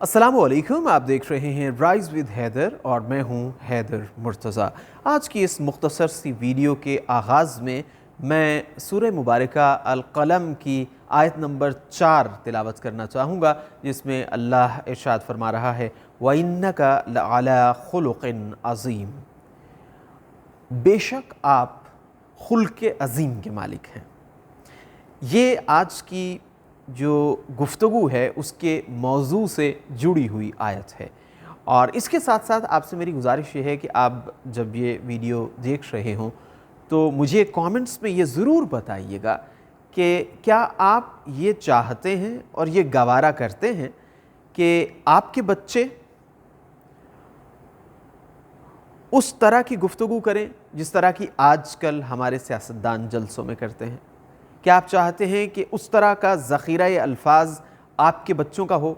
السلام علیکم، آپ دیکھ رہے ہیں رائز ود حیدر اور میں ہوں حیدر مرتضیٰ۔ آج کی اس مختصر سی ویڈیو کے آغاز میں سورہ مبارکہ القلم کی آیت نمبر 4 تلاوت کرنا چاہوں گا، جس میں اللہ ارشاد فرما رہا ہے وَإِنَّكَ لَعَلَىٰ خُلُقٍ عَظِيمٍ، بے شک آپ خلق عظیم کے مالک ہیں۔ یہ آج کی جو گفتگو ہے اس کے موضوع سے جڑی ہوئی آیت ہے، اور اس کے ساتھ ساتھ آپ سے میری گزارش یہ ہے کہ آپ جب یہ ویڈیو دیکھ رہے ہوں تو مجھے کامنٹس میں یہ ضرور بتائیے گا کہ کیا آپ یہ چاہتے ہیں اور یہ گوارا کرتے ہیں کہ آپ کے بچے اس طرح کی گفتگو کریں جس طرح کی آج کل ہمارے سیاستدان جلسوں میں کرتے ہیں؟ کیا آپ چاہتے ہیں کہ اس طرح کا ذخیرہ الفاظ آپ کے بچوں کا ہو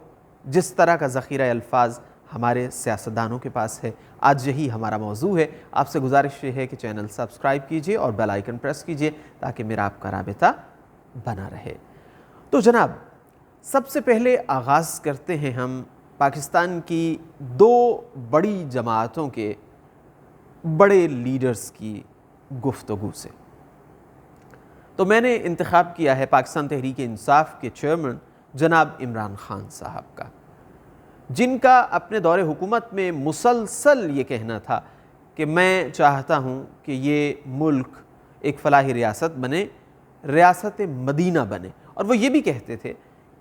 جس طرح کا ذخیرہ الفاظ ہمارے سیاستدانوں کے پاس ہے؟ آج یہی ہمارا موضوع ہے۔ آپ سے گزارش یہ ہے کہ چینل سبسکرائب کیجئے اور بیل آئیکن پریس کیجئے تاکہ میرا آپ کا رابطہ بنا رہے۔ تو جناب، سب سے پہلے آغاز کرتے ہیں ہم پاکستان کی دو بڑی جماعتوں کے بڑے لیڈرز کی گفتگو سے۔ تو میں نے انتخاب کیا ہے پاکستان تحریک انصاف کے چیئرمین جناب عمران خان صاحب کا، جن کا اپنے دور حکومت میں مسلسل یہ کہنا تھا کہ میں چاہتا ہوں کہ یہ ملک ایک فلاحی ریاست بنے، ریاست مدینہ بنے، اور وہ یہ بھی کہتے تھے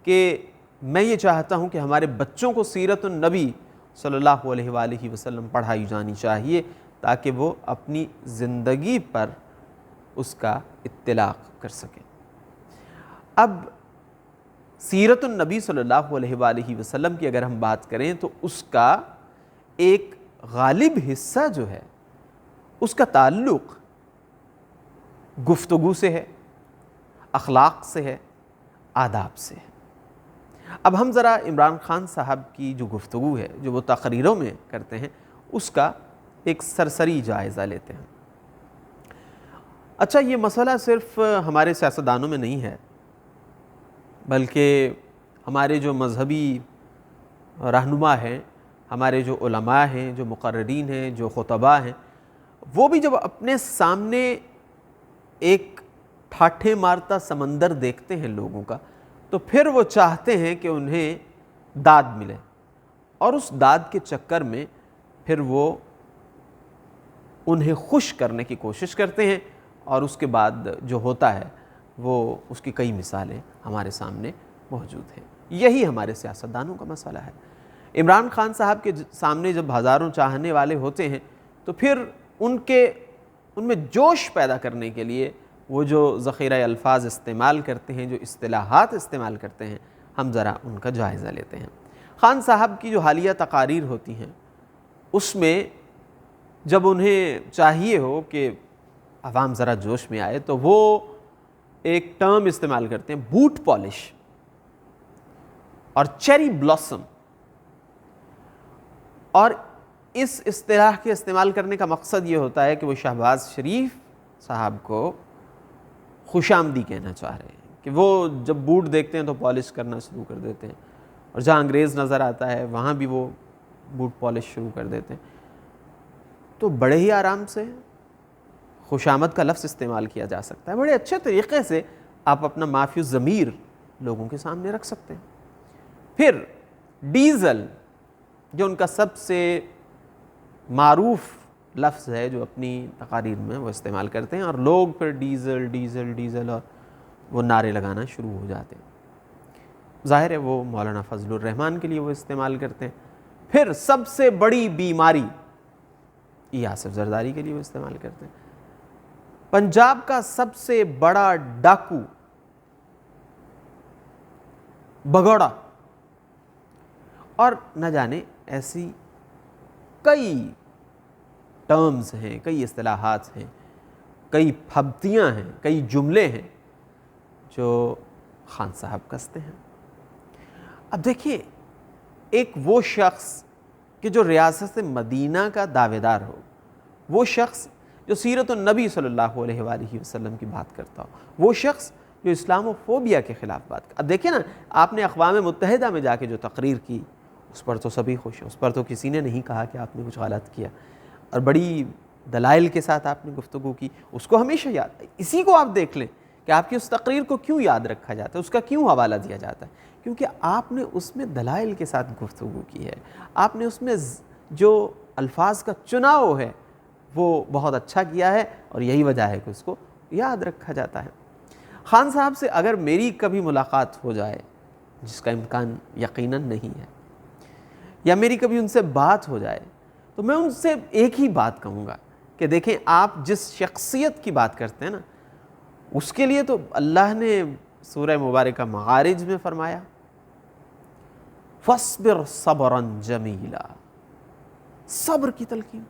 کہ میں یہ چاہتا ہوں کہ ہمارے بچوں کو سیرت النبی صلی اللہ علیہ وآلہ وسلم پڑھائی جانی چاہیے تاکہ وہ اپنی زندگی پر اس کا اطلاق کر سکیں۔ اب سیرت النبی صلی اللہ علیہ وآلہ وسلم کی اگر ہم بات کریں تو اس کا ایک غالب حصہ جو ہے اس کا تعلق گفتگو سے ہے، اخلاق سے ہے، آداب سے ہے۔ اب ہم ذرا عمران خان صاحب کی جو گفتگو ہے جو وہ تقریروں میں کرتے ہیں اس کا ایک سرسری جائزہ لیتے ہیں۔ اچھا، یہ مسئلہ صرف ہمارے سیاستدانوں میں نہیں ہے، بلکہ ہمارے جو مذہبی رہنما ہیں، ہمارے جو علماء ہیں، جو مقررین ہیں، جو خطباء ہیں، وہ بھی جب اپنے سامنے ایک ٹھاٹھے مارتا سمندر دیکھتے ہیں لوگوں کا تو پھر وہ چاہتے ہیں کہ انہیں داد ملے، اور اس داد کے چکر میں پھر وہ انہیں خوش کرنے کی کوشش کرتے ہیں، اور اس کے بعد جو ہوتا ہے وہ اس کی کئی مثالیں ہمارے سامنے موجود ہیں۔ یہی ہمارے سیاستدانوں کا مسئلہ ہے۔ عمران خان صاحب کے سامنے جب ہزاروں چاہنے والے ہوتے ہیں تو پھر ان میں جوش پیدا کرنے کے لیے وہ جو ذخیرہ الفاظ استعمال کرتے ہیں، جو اصطلاحات استعمال کرتے ہیں، ہم ذرا ان کا جائزہ لیتے ہیں۔ خان صاحب کی جو حالیہ تقاریر ہوتی ہیں اس میں جب انہیں چاہیے ہو کہ عوام ذرا جوش میں آئے تو وہ ایک ٹرم استعمال کرتے ہیں، بوٹ پالش اور چیری بلاسم، اور اس اصطلاح کے استعمال کرنے کا مقصد یہ ہوتا ہے کہ وہ شہباز شریف صاحب کو خوش آمدی کہنا چاہ رہے ہیں کہ وہ جب بوٹ دیکھتے ہیں تو پالش کرنا شروع کر دیتے ہیں، اور جہاں انگریز نظر آتا ہے وہاں بھی وہ بوٹ پالش شروع کر دیتے ہیں۔ تو بڑے ہی آرام سے خوش آمد کا لفظ استعمال کیا جا سکتا ہے، بڑے اچھے طریقے سے آپ اپنا معافی الضمیر لوگوں کے سامنے رکھ سکتے ہیں۔ پھر ڈیزل، جو ان کا سب سے معروف لفظ ہے جو اپنی تقاریر میں وہ استعمال کرتے ہیں، اور لوگ پھر ڈیزل ڈیزل ڈیزل اور وہ نعرے لگانا شروع ہو جاتے ہیں۔ ظاہر ہے وہ مولانا فضل الرحمان کے لیے وہ استعمال کرتے ہیں۔ پھر سب سے بڑی بیماری آصف زرداری کے لیے وہ استعمال کرتے ہیں۔ پنجاب کا سب سے بڑا ڈاکو بگوڑا، اور نہ جانے ایسی کئی ٹرمز ہیں، کئی اصطلاحات ہیں، کئی پھبتیاں ہیں، کئی جملے ہیں جو خان صاحب کستے ہیں۔ اب دیکھیے، ایک وہ شخص کہ جو ریاست مدینہ کا دعوے دار ہو، وہ شخص جو سیرت النبی صلی اللہ علیہ وآلہ وسلم کی بات کرتا ہو، وہ شخص جو اسلام و فوبیا کے خلاف بات کرتا۔ اب دیکھیں نا، آپ نے اقوام متحدہ میں جا کے جو تقریر کی اس پر تو سبھی خوش ہیں، اس پر تو کسی نے نہیں کہا کہ آپ نے کچھ غلط کیا، اور بڑی دلائل کے ساتھ آپ نے گفتگو کی، اس کو ہمیشہ یاد. اسی کو آپ دیکھ لیں کہ آپ کی اس تقریر کو کیوں یاد رکھا جاتا ہے، اس کا کیوں حوالہ دیا جاتا ہے، کیونکہ آپ نے اس میں دلائل کے ساتھ گفتگو کی ہے، آپ نے اس میں جو الفاظ کا چناؤ ہے وہ بہت اچھا کیا ہے، اور یہی وجہ ہے کہ اس کو یاد رکھا جاتا ہے. خان صاحب سے اگر میری کبھی ملاقات ہو جائے، جس کا امکان یقیناً نہیں ہے، یا میری کبھی ان سے بات ہو جائے، تو میں ان سے ایک ہی بات کہوں گا کہ دیکھیں، آپ جس شخصیت کی بات کرتے ہیں نا، اس کے لیے تو اللہ نے سورہ مبارکہ معارج میں فرمایا فَاصْبِرْ صَبْرًا جَمِيلًا، صبر کی تلقین.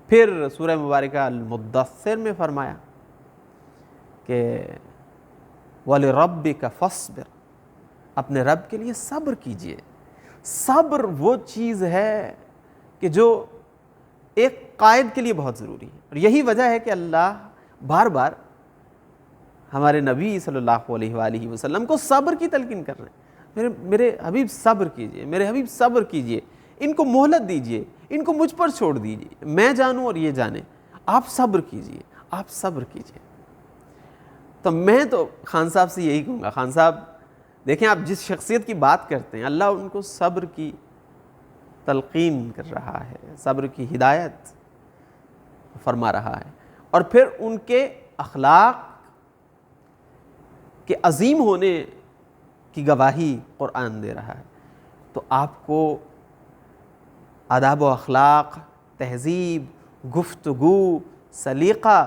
پھر سورہ مبارکہ المدثر میں فرمایا کہ وَلِرَبِّكَ فَاصْبِرْ، اپنے رب کے لیے صبر کیجئے. صبر وہ چیز ہے کہ جو ایک قائد کے لیے بہت ضروری ہے، اور یہی وجہ ہے کہ اللہ بار بار ہمارے نبی صلی اللہ علیہ وآلہ وسلم کو صبر کی تلقین کر رہے ہیں. میرے حبیب صبر کیجئے، میرے حبیب صبر کیجئے، ان کو مہلت دیجئے، ان کو مجھ پر چھوڑ دیجئے، میں جانوں اور یہ جانے، آپ صبر کیجئے، آپ صبر کیجئے. تو میں تو خان صاحب سے یہی کہوں گا، خان صاحب دیکھیں، آپ جس شخصیت کی بات کرتے ہیں، اللہ ان کو صبر کی تلقین کر رہا ہے، صبر کی ہدایت فرما رہا ہے، اور پھر ان کے اخلاق کے عظیم ہونے کی گواہی قرآن دے رہا ہے. تو آپ کو آداب و اخلاق، تہذیب، گفتگو، سلیقہ،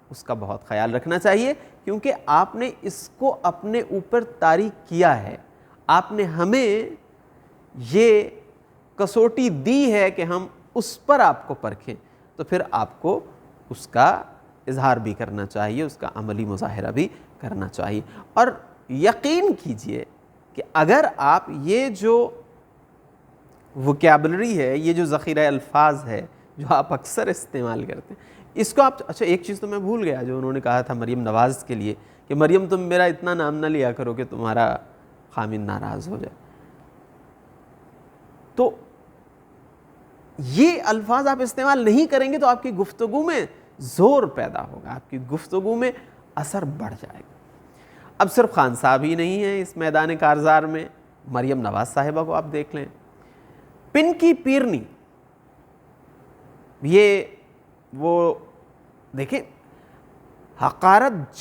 اس کا بہت خیال رکھنا چاہیے، کیونکہ آپ نے اس کو اپنے اوپر طاری کیا ہے. آپ نے ہمیں یہ کسوٹی دی ہے کہ ہم اس پر آپ کو پرکھیں، تو پھر آپ کو اس کا اظہار بھی کرنا چاہیے، اس کا عملی مظاہرہ بھی کرنا چاہیے. اور یقین کیجئے کہ اگر آپ یہ جو وکیبلری ہے، یہ جو ذخیرہ الفاظ ہے جو آپ اکثر استعمال کرتے ہیں، اس کو آپ، اچھا ایک چیز تو میں بھول گیا جو انہوں نے کہا تھا مریم نواز کے لیے کہ مریم تم میرا اتنا نام نہ لیا کرو کہ تمہارا خامن ناراض ہو جائے. تو یہ الفاظ آپ استعمال نہیں کریں گے تو آپ کی گفتگو میں زور پیدا ہوگا، آپ کی گفتگو میں اثر بڑھ جائے گا. اب صرف خان صاحب ہی نہیں ہیں اس میدان کارزار میں، مریم نواز صاحبہ کو آپ دیکھ لیں. پن کی پیرنی، یہ وہ دیکھیں حقارت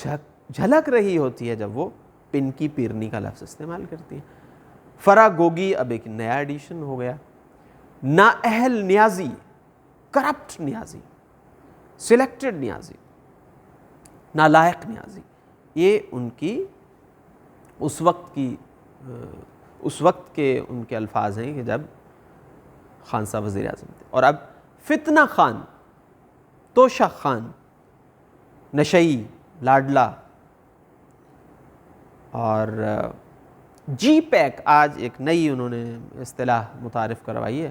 جھلک رہی ہوتی ہے جب وہ پن کی پیرنی کا لفظ استعمال کرتی ہیں. فرا گوگی اب ایک نیا ایڈیشن ہو گیا. نااہل نیازی، کرپٹ نیازی، سلیکٹڈ نیازی، نالائق نیازی، یہ ان کی اس وقت کے ان کے الفاظ ہیں کہ جب خان صاحب وزیر اعظم تھے. اور اب فتنہ خان، توشہ خان، نشئی، لاڈلا، اور جی پیک، آج ایک نئی انہوں نے اصطلاح متعارف کروائی ہے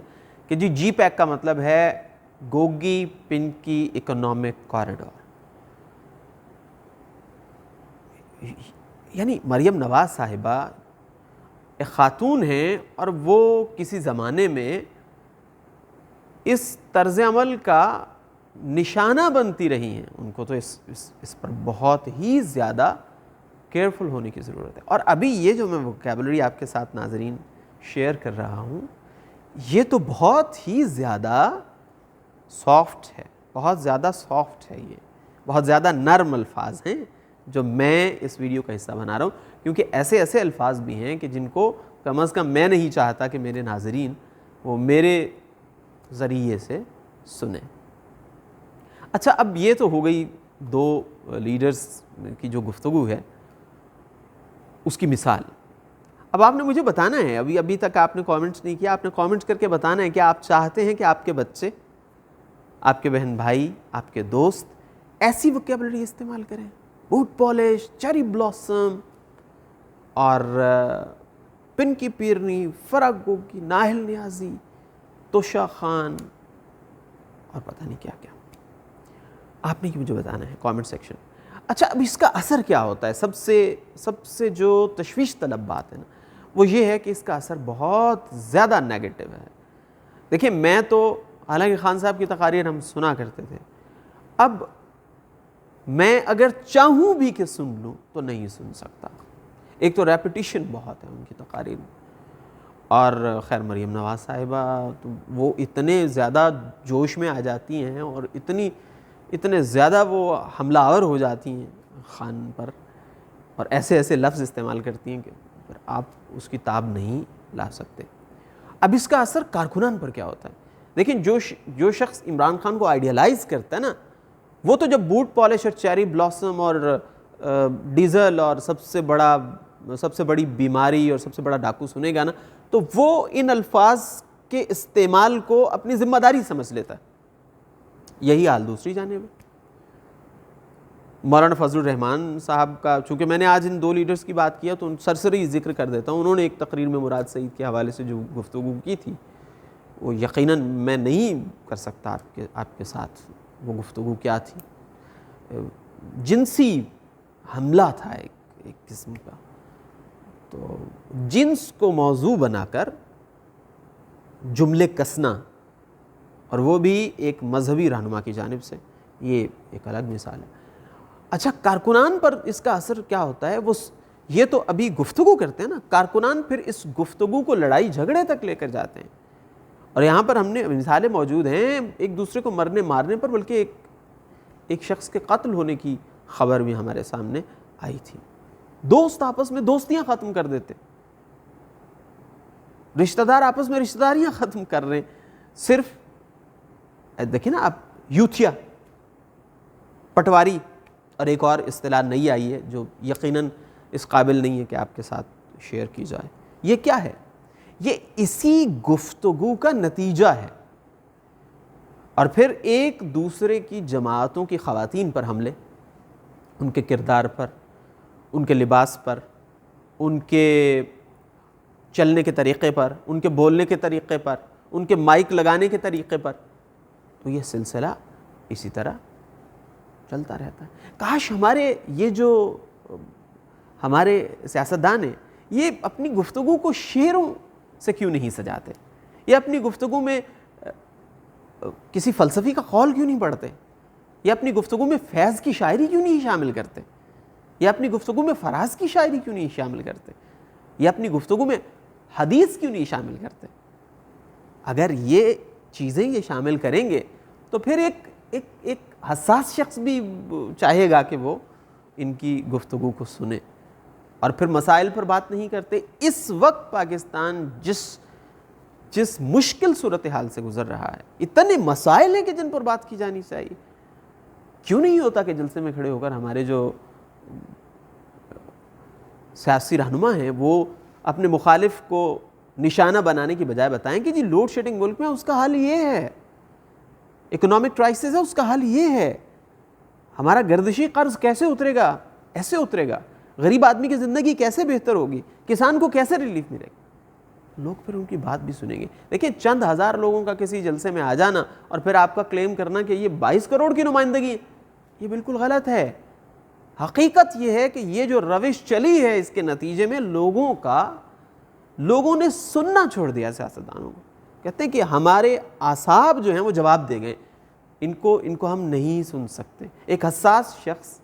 کہ جی پیک کا مطلب ہے گوگی پنکی اکنامک کوریڈور. یعنی مریم نواز صاحبہ ایک خاتون ہیں، اور وہ کسی زمانے میں اس طرز عمل کا نشانہ بنتی رہی ہیں. ان کو تو اس پر بہت ہی زیادہ کیئرفل ہونے کی ضرورت ہے. اور ابھی یہ جو میں وکیبلری آپ کے ساتھ ناظرین شیئر کر رہا ہوں، یہ تو بہت ہی زیادہ سافٹ ہے، بہت زیادہ سافٹ ہے، یہ بہت زیادہ نرم الفاظ ہیں جو میں اس ویڈیو کا حصہ بنا رہا ہوں، کیونکہ ایسے الفاظ بھی ہیں کہ جن کو کم از کم میں نہیں چاہتا کہ میرے ناظرین وہ میرے ذریعے سے سنیں. اچھا، اب یہ تو ہو گئی دو لیڈرز کی جو گفتگو ہے اس کی مثال. اب آپ نے مجھے بتانا ہے، ابھی تک آپ نے کامنٹس نہیں کیا، آپ نے کامنٹس کر کے بتانا ہے کہ آپ چاہتے ہیں کہ آپ کے بچے، آپ کے بہن بھائی، آپ کے دوست ایسی وکیبلری استعمال کریں. بوٹ پالش، چیری بلاسم، اور پن کی پیرنی، فرا گوگی، نااہل نیازی، توشہ خان، اور پتہ نہیں کیا کیا. آپ نے مجھے بتانا ہے کامنٹ سیکشن. اچھا، اب اس کا اثر کیا ہوتا ہے؟ سب سے جو تشویش طلب بات ہے نا، وہ یہ ہے کہ اس کا اثر بہت زیادہ نیگیٹو ہے۔ دیکھیں میں تو حالانکہ خان صاحب کی تقاریر ہم سنا کرتے تھے، اب میں اگر چاہوں بھی کہ سن لوں تو نہیں سن سکتا۔ ایک تو ریپیٹیشن بہت ہے ان کی تقاریر میں، اور خیر مریم نواز صاحبہ تو وہ اتنے زیادہ جوش میں آ جاتی ہیں اور اتنے زیادہ وہ حملہ آور ہو جاتی ہیں خان پر، اور ایسے ایسے لفظ استعمال کرتی ہیں کہ پھر آپ اس کی تاب نہیں لا سکتے۔ اب اس کا اثر کارکنان پر کیا ہوتا ہے؟ دیکھیں جو شخص عمران خان کو آئیڈیالائز کرتا ہے نا، وہ تو جب بوٹ پالش اور چیری بلاسم اور ڈیزل اور سب سے بڑی بیماری اور سب سے بڑا ڈاکو سنے گا نا، تو وہ ان الفاظ کے استعمال کو اپنی ذمہ داری سمجھ لیتا ہے۔ یہی حال دوسری جانب ہے۔ مولانا فضل الرحمان صاحب کا، چونکہ میں نے آج ان دو لیڈرز کی بات کیا تو ان سرسری ذکر کر دیتا ہوں، انہوں نے ایک تقریر میں مراد سعید کے حوالے سے جو گفتگو کی تھی، وہ یقیناً میں نہیں کر سکتا آپ کے ساتھ وہ گفتگو کیا تھی۔ جنسی حملہ تھا ایک قسم کا، تو جنس کو موضوع بنا کر جملے کسنا، اور وہ بھی ایک مذہبی رہنما کی جانب سے، یہ ایک الگ مثال ہے۔ اچھا کارکنان پر اس کا اثر کیا ہوتا ہے؟ وہ یہ تو ابھی گفتگو کرتے ہیں نا، کارکنان پھر اس گفتگو کو لڑائی جھگڑے تک لے کر جاتے ہیں، اور یہاں پر ہم نے مثالیں موجود ہیں ایک دوسرے کو مرنے مارنے پر، بلکہ ایک شخص کے قتل ہونے کی خبر بھی ہمارے سامنے آئی تھی۔ دوست آپس میں دوستیاں ختم کر دیتے، رشتہ دار آپس میں رشتہ داریاں ختم کر رہے ہیں، صرف دیکھیں نا آپ یوتھیا، پٹواری، اور ایک اور اصطلاح نئی آئی ہے جو یقیناً اس قابل نہیں ہے کہ آپ کے ساتھ شیئر کی جائے۔ یہ کیا ہے؟ یہ اسی گفتگو کا نتیجہ ہے، اور پھر ایک دوسرے کی جماعتوں کی خواتین پر حملے، ان کے کردار پر، ان کے لباس پر، ان کے چلنے کے طریقے پر، ان کے بولنے کے طریقے پر، ان کے مائک لگانے کے طریقے پر، تو یہ سلسلہ اسی طرح چلتا رہتا ہے۔ کاش ہمارے سیاستدان ہیں یہ اپنی گفتگو کو شعروں سے کیوں نہیں سجاتے، یہ اپنی گفتگو میں کسی فلسفی کا قول کیوں نہیں پڑھتے، یہ اپنی گفتگو میں فیض کی شاعری کیوں نہیں شامل کرتے، یہ اپنی گفتگو میں فراز کی شاعری کیوں نہیں شامل کرتے، یہ اپنی گفتگو میں حدیث کیوں نہیں شامل کرتے؟ اگر یہ چیزیں یہ شامل کریں گے تو پھر ایک حساس شخص بھی چاہے گا کہ وہ ان کی گفتگو کو سنے، اور پھر مسائل پر بات نہیں کرتے۔ اس وقت پاکستان جس مشکل صورتحال سے گزر رہا ہے، اتنے مسائل ہیں کہ جن پر بات کی جانی چاہیے، کیوں نہیں ہوتا کہ جلسے میں کھڑے ہو کر ہمارے جو سیاسی رہنما ہیں وہ اپنے مخالف کو نشانہ بنانے کی بجائے بتائیں کہ جی لوڈ شیڈنگ ملک میں اس کا حل یہ ہے، اکنامک کرائسس ہے اس کا حل یہ ہے، ہمارا گردشی قرض کیسے اترے گا، ایسے اترے گا، غریب آدمی کی زندگی کیسے بہتر ہوگی، کسان کو کیسے ریلیف ملے گا، لوگ پھر ان کی بات بھی سنیں گے۔ دیکھیں چند ہزار لوگوں کا کسی جلسے میں آ جانا اور پھر آپ کا کلیم کرنا کہ یہ 22 کروڑ کی نمائندگی ہے، یہ بالکل غلط ہے۔ حقیقت یہ ہے کہ یہ جو روش چلی ہے اس کے نتیجے میں لوگوں نے سننا چھوڑ دیا سیاستدانوں کو، کہتے ہیں کہ ہمارے اعصاب جو ہیں وہ جواب دے گئے، ان کو ہم نہیں سن سکتے۔ ایک حساس شخص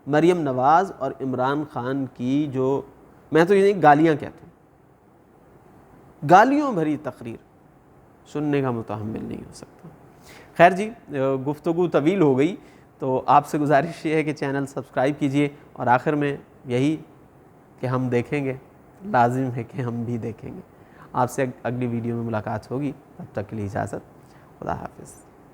مریم نواز اور عمران خان کی جو میں تو یہ گالیاں کہتا ہوں، گالیوں بھری تقریر سننے کا متحمل نہیں ہو سکتا۔ خیر جی، گفتگو طویل ہو گئی، تو آپ سے گزارش یہ ہے کہ چینل سبسکرائب کیجئے، اور آخر میں یہی کہ ہم دیکھیں گے، لازم ہے کہ ہم بھی دیکھیں گے۔ آپ سے اگلی ویڈیو میں ملاقات ہوگی، تب تک کے لیے اجازت، خدا حافظ۔